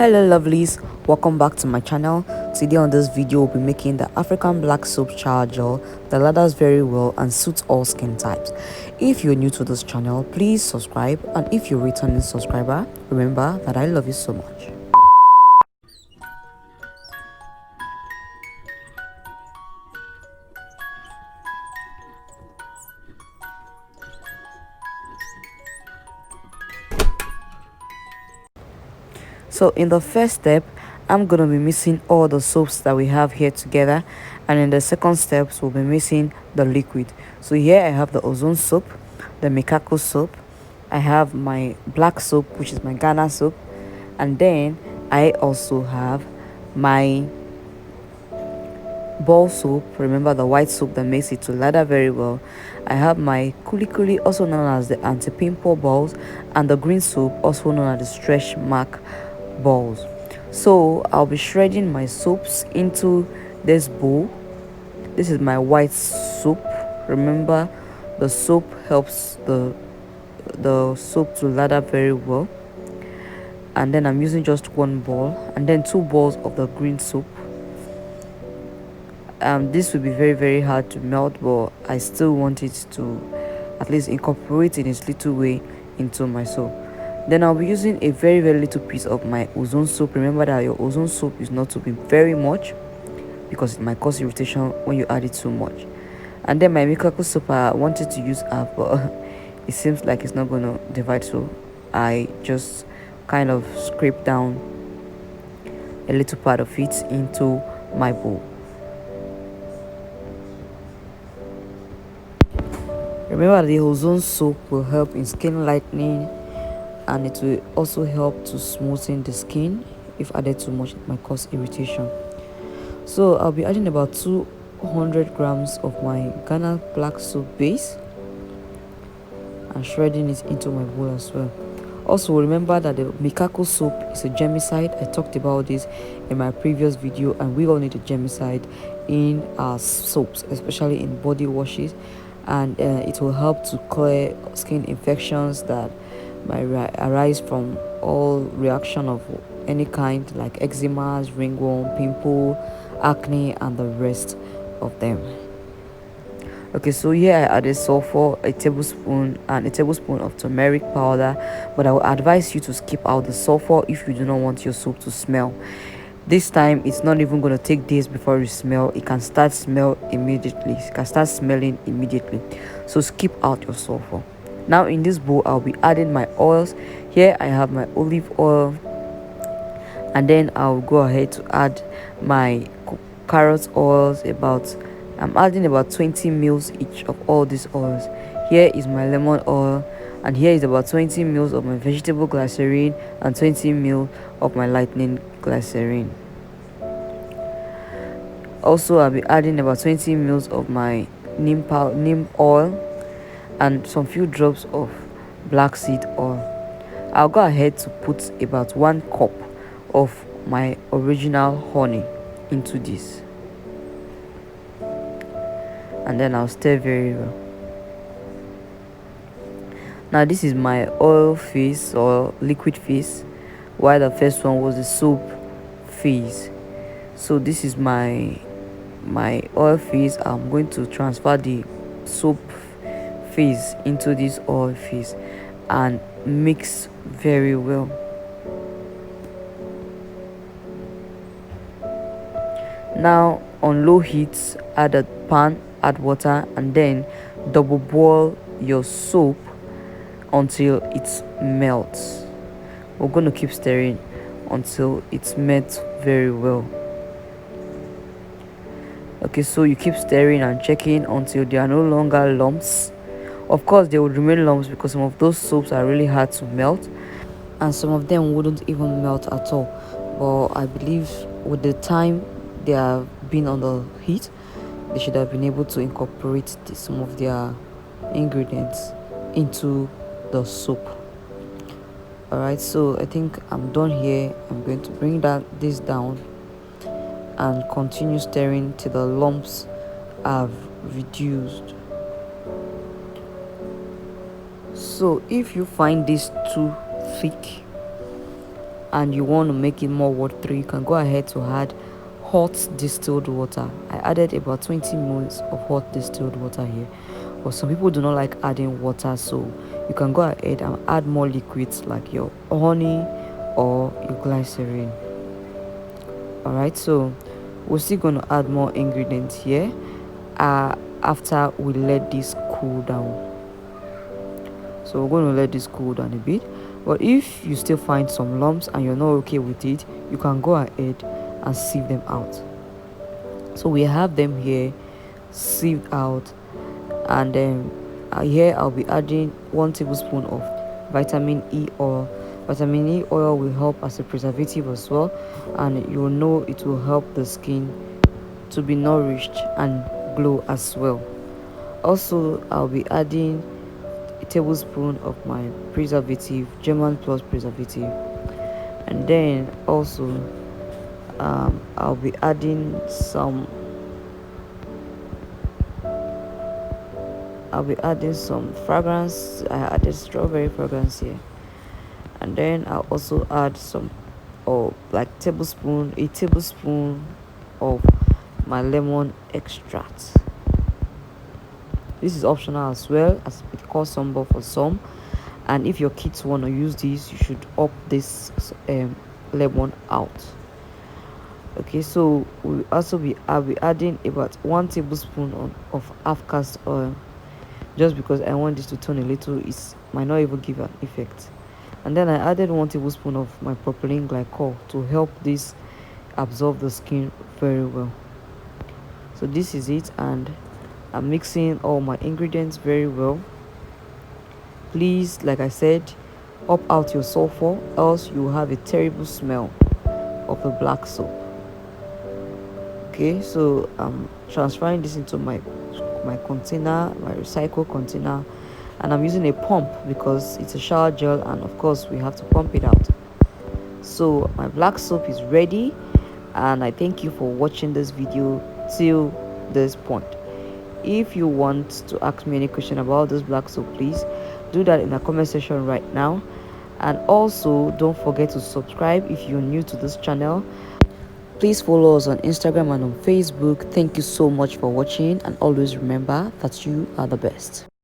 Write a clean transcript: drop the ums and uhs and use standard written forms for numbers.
Hello lovelies, welcome back to my channel. Today on this video we'll be making the African black soap shower gel that lathers very well and suits all skin types. If you're new to this channel, please subscribe, and if you're a returning subscriber, remember that I love you so much. So in the first step, I'm gonna be mixing all the soaps that we have here together, and in the second steps we'll be mixing the liquid. So here I have the ozone soap, the Mikako soap, I have my black soap, which is my Ghana soap, and then I also have my ball soap, remember the white soap that makes it to lather very well. I have my kuli kuli, also known as the anti-pimple balls, and the green soap, also known as the stretch mark balls. So I'll be shredding my soaps into this bowl. This is my white soap. Remember, the soap helps the soap to lather very well. And then I'm using just one ball, and then 2 balls of the green soap. This will be very hard to melt, but I still want it to at least incorporate in its little way into my soap. Then I'll be using a very little piece of my ozone soap. Remember that your ozone soap is not to be very much, because it might cause irritation when you add it too much. And then my Mikako soap, I wanted to use half, but it seems like it's not going to divide, so I just kind of scrape down a little part of it into my bowl. Remember, the ozone soap will help in skin lightening, and it will also help to smoothen the skin. If added too much, it might cause irritation. So I'll be adding about 200 grams of my Ghana black soap base and shredding it into my bowl as well. Also remember that the Mikako soap is a germicide. I talked about this in my previous video, and we all need a germicide in our soaps, especially in body washes, and it will help to clear skin infections that might arise from all reaction of any kind, like eczema, ringworm, pimple, acne, and the rest of them. Okay, so here I added sulfur, a tablespoon, and a tablespoon of turmeric powder, but I would advise you to skip out the sulfur if you do not want your soap to smell. This time it's not even going to take days before you smell. It can start smelling immediately, so skip out your sulfur. Now in this bowl I'll be adding my oils. Here I have my olive oil, and then I'll go ahead to add my carrot oils. I'm adding about 20 mils each of all these oils. Here is my lemon oil, and here is about 20 mils of my vegetable glycerin and 20 mils of my lightening glycerin. Also I'll be adding about 20 mils of my neem oil and some few drops of black seed oil. I'll go ahead to put about 1 cup of my original honey into this, and then I'll stir very well. Now this is my oil phase or liquid phase, while the first one was the soap phase. So this is my oil phase. I'm going to transfer the soap phase into this oil phase and mix very well. Now on low heat, add a pan, add water, and then double boil your soap until it melts. We're going to keep stirring until it melts very well. Okay, so you keep stirring and checking until there are no longer lumps. Of course there would remain lumps because some of those soaps are really hard to melt, and some of them wouldn't even melt at all, but I believe with the time they have been on the heat, they should have been able to incorporate some of their ingredients into the soap. Alright, so I think I'm done here. I'm going to bring this down and continue stirring till the lumps have reduced. So if you find this too thick, and you want to make it more watery, you can go ahead to add hot distilled water. I added about 20 ml of hot distilled water here, but some people do not like adding water, so you can go ahead and add more liquids like your honey or your glycerin. All right, so we're still going to add more ingredients here after we let this cool down. So we're going to let this cool down a bit, but if you still find some lumps and you're not okay with it, you can go ahead and sieve them out. So we have them here sieved out, and then here I'll be adding 1 tablespoon of vitamin E oil. Vitamin E oil will help as a preservative as well, and you'll know it will help the skin to be nourished and glow as well. Also, I'll be adding a tablespoon of my preservative, German Plus preservative, and then also I'll be adding some fragrance. I added strawberry fragrance here, and then I'll also add some a tablespoon of my lemon extract. This is optional as well, as it costs some for some, and if your kids want to use this, you should up this lemon out. Okay, so I'll be adding about 1 tablespoon of half cast oil, just because I want this to turn a little. It might not even give an effect. And then I added 1 tablespoon of my propylene glycol to help this absorb the skin very well. So this is it, and I'm mixing all my ingredients very well. Please, like I said, up out your sulfur, else you will have a terrible smell of the black soap. Okay, so I'm transferring this into my container, my recycle container, and I'm using a pump because it's a shower gel, and of course we have to pump it out. So my black soap is ready, and I thank you for watching this video till this point. If you want to ask me any question about this black soap, please do that in the comment section right now. And also don't forget to subscribe if you're new to this channel. Please follow us on Instagram and on Facebook. Thank you so much for watching, and always remember that you are the best.